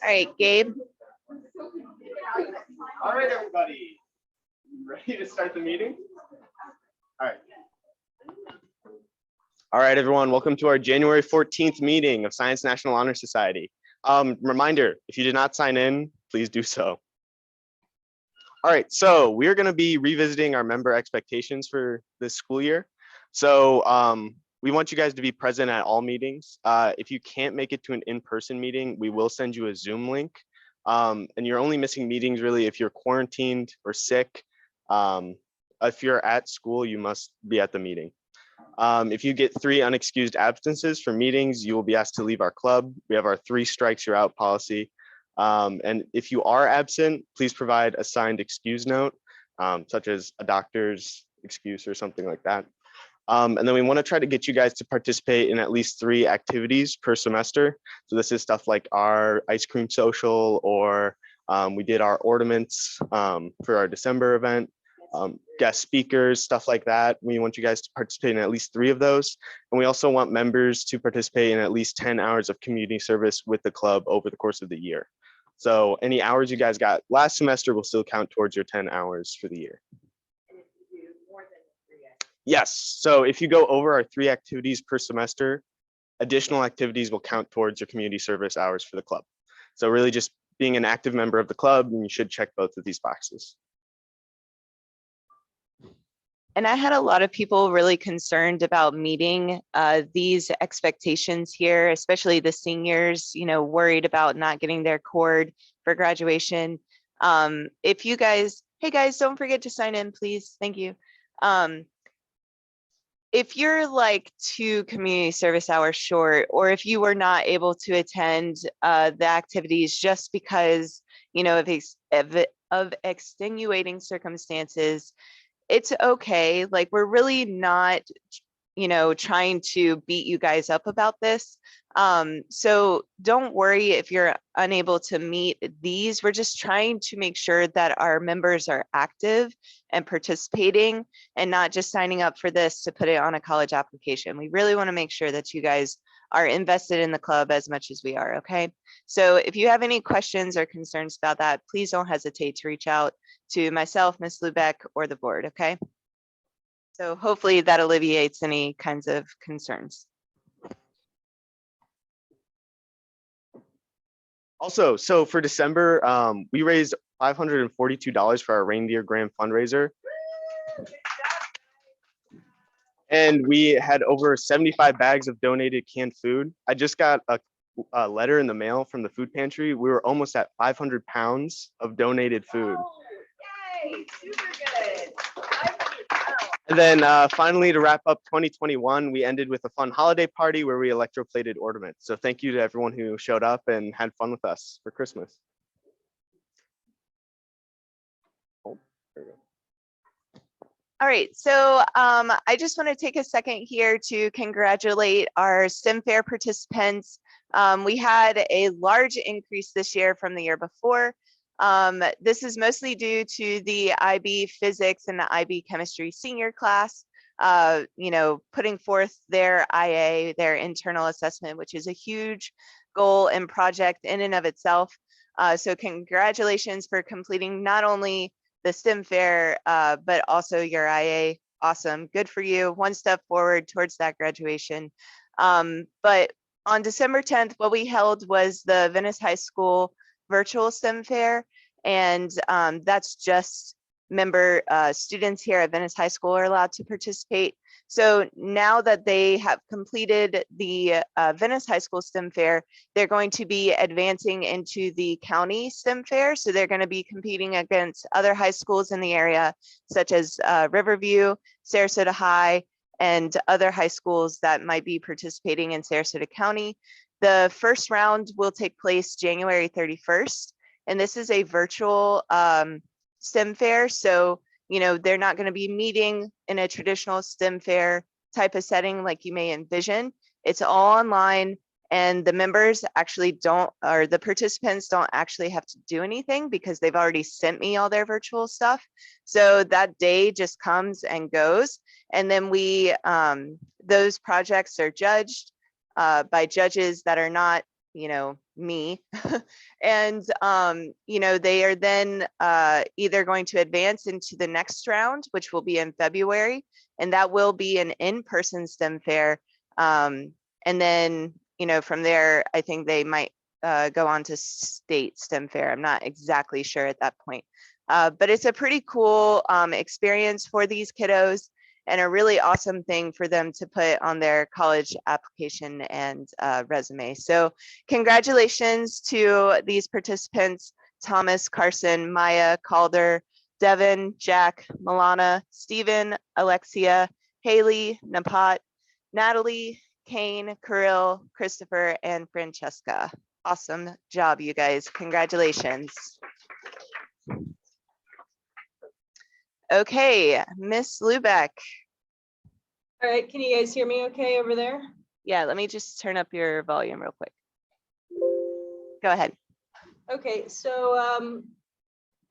All right, Gabe. All right, everybody. Ready to start the meeting? All right. All right, everyone. Welcome to our January 14th meeting of Science National Honor Society. Reminder, if you did not sign in, please do so. All right, so we're going to be revisiting our member expectations for this school year. So we want you guys to be present at all meetings. If you can't make it to an in-person meeting, we will send you a Zoom link. And you're only missing meetings really if you're quarantined or sick. If you're at school, you must be at the meeting. If you get 3 unexcused absences for meetings, you will be asked to leave our club. We have our 3 strikes you're out policy. And if you are absent, please provide a signed excuse note, such as a doctor's excuse or something like that. And then we want to try to get you guys to participate in at least 3 activities per semester. So this is stuff like our ice cream social, or we did our ornaments for our December event, guest speakers, stuff like that. We want you guys to participate in at least 3 of those. And we also want members to participate in at least 10 hours of community service with the club over the course of the year. So any hours you guys got last semester will still count towards your 10 hours for the year. Yes, so if you go over our 3 activities per semester, additional activities will count towards your community service hours for the club. So really just being an active member of the club, and you should check both of these boxes. And I had a lot of people really concerned about meeting these expectations here, especially the seniors, worried about not getting their cord for graduation. If you guys, hey guys, don't forget to sign in, please. Thank you. If you're like 2 community service hours short, or if you were not able to attend the activities just because, of extenuating circumstances, it's okay. Like, we're really not, trying to beat you guys up about this. So don't worry if you're unable to meet these. We're just trying to make sure that our members are active and participating and not just signing up for this to put it on a college application. We really want to make sure that you guys are invested in the club as much as we are, okay? So if you have any questions or concerns about that, please don't hesitate to reach out to myself, Ms. Lubeck, or the board, okay? So hopefully that alleviates any kinds of concerns. Also, so for December, we raised $542 for our Reindeer Grand fundraiser. And we had over 75 bags of donated canned food. I just got a letter in the mail from the food pantry. We were almost at 500 pounds of donated food. Oh, yay, super good. And then finally, to wrap up 2021, we ended with a fun holiday party where we electroplated ornaments. So thank you to everyone who showed up and had fun with us for Christmas. Oh, there we go. All right, so I just want to take a second here to congratulate our STEM Fair participants. We had a large increase this year from the year before. This is mostly due to the IB Physics and the IB Chemistry senior class, putting forth their IA, their internal assessment, which is a huge goal and project in and of itself. So congratulations for completing not only the STEM Fair, but also your IA. Awesome, good for you. One step forward towards that graduation. But on December 10th, what we held was the Venice High School virtual STEM Fair, and that's just member students here at Venice High School are allowed to participate. So now that they have completed the Venice High School STEM Fair, they're going to be advancing into the county STEM Fair. So they're going to be competing against other high schools in the area, such as Riverview, Sarasota High, and other high schools that might be participating in Sarasota County. The first round will take place January 31st, and this is a virtual STEM fair. So, they're not going to be meeting in a traditional STEM fair type of setting like you may envision. It's all online, and the members actually the participants don't actually have to do anything because they've already sent me all their virtual stuff. So that day just comes and goes. And then those projects are judged by judges that are not, me. And, you know, they are then either going to advance into the next round, which will be in February, and that will be an in-person STEM fair. And then, you know, from there, I think they might go on to state STEM fair. I'm not exactly sure at that point. But it's a pretty cool experience for these kiddos, and a really awesome thing for them to put on their college application and resume. So congratulations to these participants: Thomas, Carson, Maya, Calder, Devin, Jack, Milana, Stephen, Alexia, Haley, Napat, Natalie, Kane, Kirill, Christopher, and Francesca. Awesome job, you guys. Congratulations. Okay, Miss Lubeck. All right, can you guys hear me okay over there? Yeah, let me just turn up your volume real quick. Go ahead. Okay, so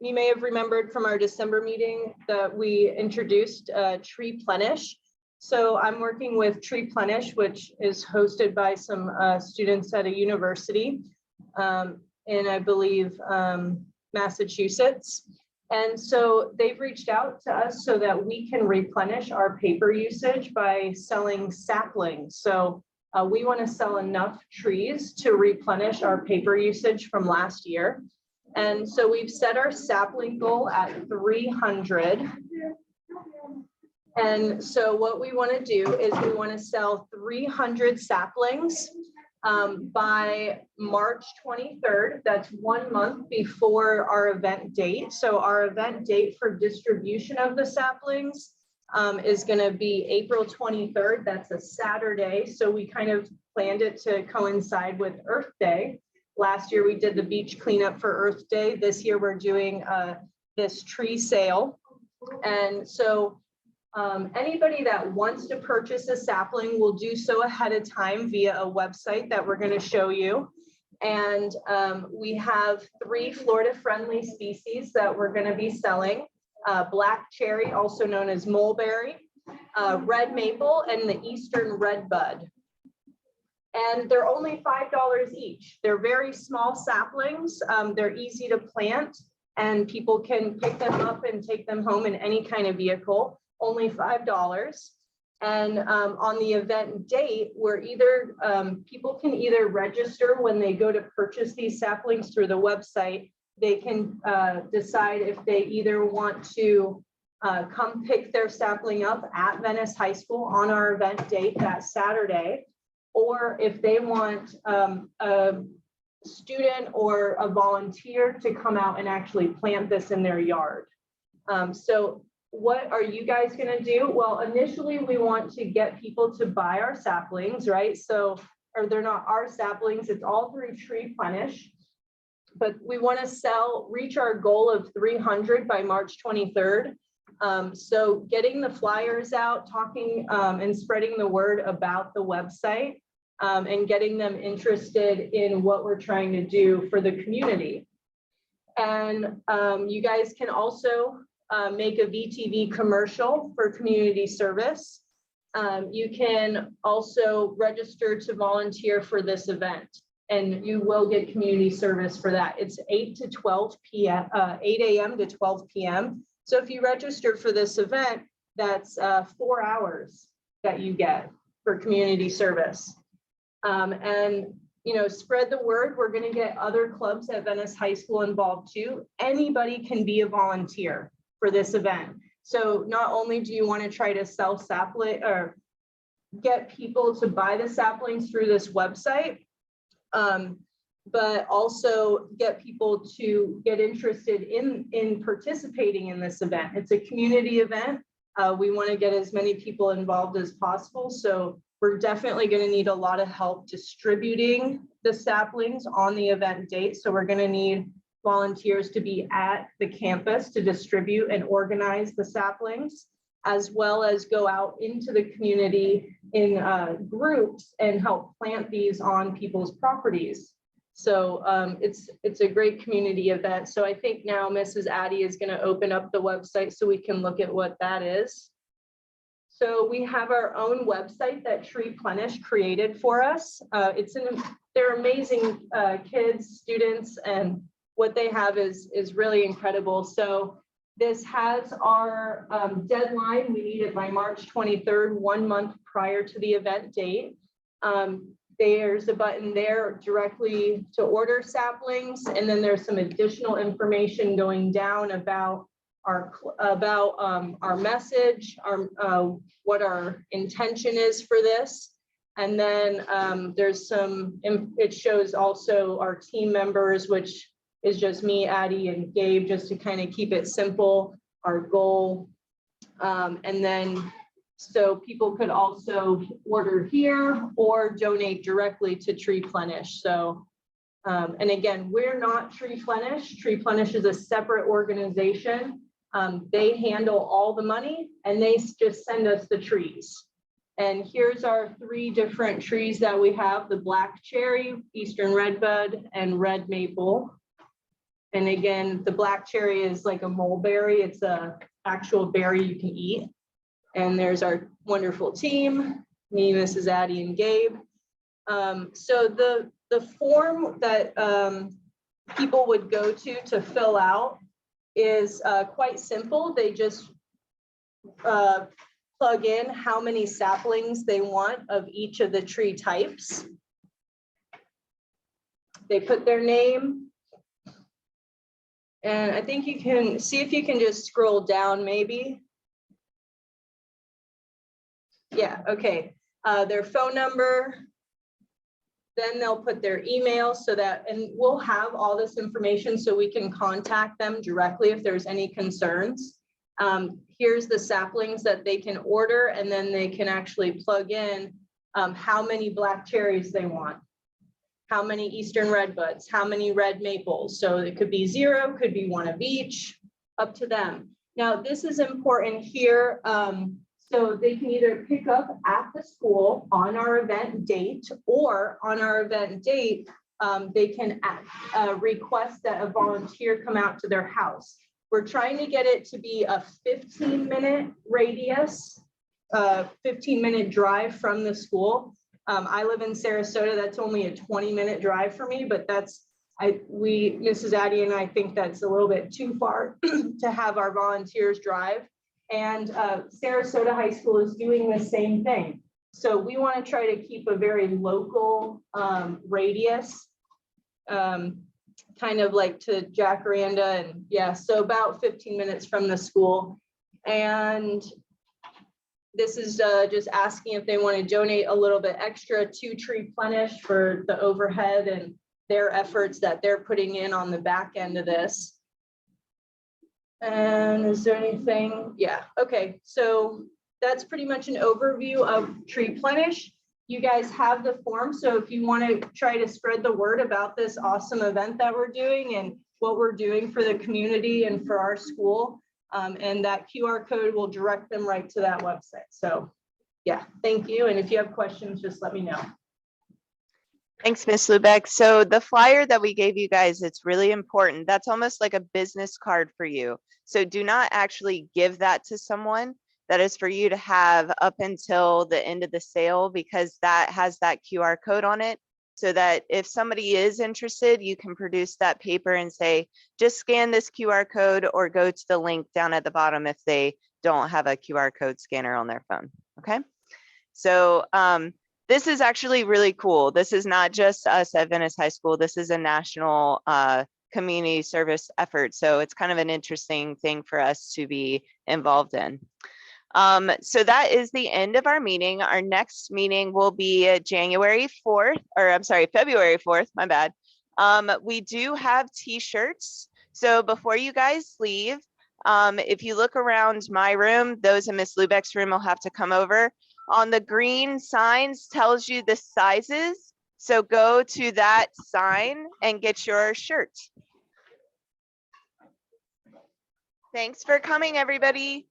you may have remembered from our December meeting that we introduced Treeplenish. So I'm working with Treeplenish, which is hosted by some students at a university in, I believe, Massachusetts. And so they've reached out to us so that we can replenish our paper usage by selling saplings. So we want to sell enough trees to replenish our paper usage from last year. And so we've set our sapling goal at 300. And so what we want to do is we want to sell 300 saplings by March 23rd. That's 1 month before our event date. So our event date for distribution of the saplings is going to be April 23rd. That's a Saturday. So we kind of planned it to coincide with Earth Day. Last year we did the beach cleanup for Earth Day. This year we're doing this tree sale. And so anybody that wants to purchase a sapling will do so ahead of time via a website that we're going to show you. And we have 3 Florida-friendly species that we're going to be selling: black cherry, also known as mulberry, red maple, and the eastern redbud. And they're only $5 each. They're very small saplings. They're easy to plant, and people can pick them up and take them home in any kind of vehicle. Only $5. And on the event date, we're either people can either register when they go to purchase these saplings through the website. They can decide if they either want to come pick their sapling up at Venice High School on our event date that Saturday, or if they want a student or a volunteer to come out and actually plant this in their yard. So what are you guys going to do? Well, initially we want to get people to buy our saplings, right? So, or they're not our saplings, it's all through Treeplenish. But we want to reach our goal of 300 by March 23rd. So getting the flyers out, talking and spreading the word about the website, and getting them interested in what we're trying to do for the community. And you guys can also make a VTV commercial for community service. You can also register to volunteer for this event, and you will get community service for that. It's 8 to 12 p.m., 8 a.m. to 12 p.m. So if you register for this event, that's 4 hours that you get for community service. And you know, spread the word. We're going to get other clubs at Venice High School involved too. Anybody can be a volunteer for this event. So not only do you want to try to sell sapling or get people to buy the saplings through this website, but also get people to get interested in participating in this event. It's a community event. We want to get as many people involved as possible. So we're definitely going to need a lot of help distributing the saplings on the event date. So we're going to need volunteers to be at the campus to distribute and organize the saplings, as well as go out into the community in groups and help plant these on people's properties. So it's a great community event. So I think now Mrs. Addy is going to open up the website so we can look at what that is. So we have our own website that Treeplenish created for us. They're amazing kids, students, and what they have is really incredible. So this has our deadline. We need it by March 23rd, 1 month prior to the event date. There's a button there directly to order saplings, and then there's some additional information going down about our message, what our intention is for this. And then there's it shows also our team members, which is just me, Addie, and Gabe, just to kind of keep it simple, our goal. And then so people could also order here or donate directly to Treeplenish. So, and again, we're not Treeplenish. Treeplenish is a separate organization. They handle all the money and they just send us the trees. And here's our 3 different trees that we have: the black cherry, eastern redbud, and red maple. And again, the black cherry is like a mulberry. It's a actual berry you can eat. And there's our wonderful team, me, Mrs. Addie, and Gabe. So the form that people would go to fill out is quite simple. They just plug in how many saplings they want of each of the tree types. They put their name. And I think you can see if you can just scroll down maybe. Yeah, okay. Their phone number, then they'll put their email so that, and we'll have all this information so we can contact them directly if there's any concerns. Here's the saplings that they can order, and then they can actually plug in how many black cherries they want, how many eastern redbuds, how many red maples. So it could be 0, could be 1 of each, up to them. Now, this is important here. So they can either pick up at the school on our event date, or on our event date, they can request that a volunteer come out to their house. We're trying to get it to be a 15-minute radius, 15-minute drive from the school. I live in Sarasota. That's only a 20-minute drive for me, but Mrs. Addie and I think that's a little bit too far to have our volunteers drive. And Sarasota High School is doing the same thing. So we want to try to keep a very local radius, kind of like to Jacaranda, and yeah, so about 15 minutes from the school. And this is just asking if they want to donate a little bit extra to Treeplenish for the overhead and their efforts that they're putting in on the back end of this. And is there anything? Yeah, okay. So that's pretty much an overview of Treeplenish. You guys have the form. So if you want to try to spread the word about this awesome event that we're doing and what we're doing for the community and for our school, and that QR code will direct them right to that website. So yeah, thank you. And if you have questions, just let me know. Thanks, Ms. Lubeck. So the flyer that we gave you guys, it's really important. That's almost like a business card for you. So do not actually give that to someone. That is for you to have up until the end of the sale, because that has that QR code on it, so that if somebody is interested, you can produce that paper and say, just scan this QR code or go to the link down at the bottom if they don't have a QR code scanner on their phone. Okay. So this is actually really cool. This is not just us at Venice High School. This is a national community service effort. So it's kind of an interesting thing for us to be involved in. So that is the end of our meeting. Our next meeting will be February 4th, my bad. We do have t-shirts. So before you guys leave, if you look around my room, those in Miss Lubeck's room will have to come over. On the green signs tells you the sizes. So go to that sign and get your shirt. Thanks for coming, everybody.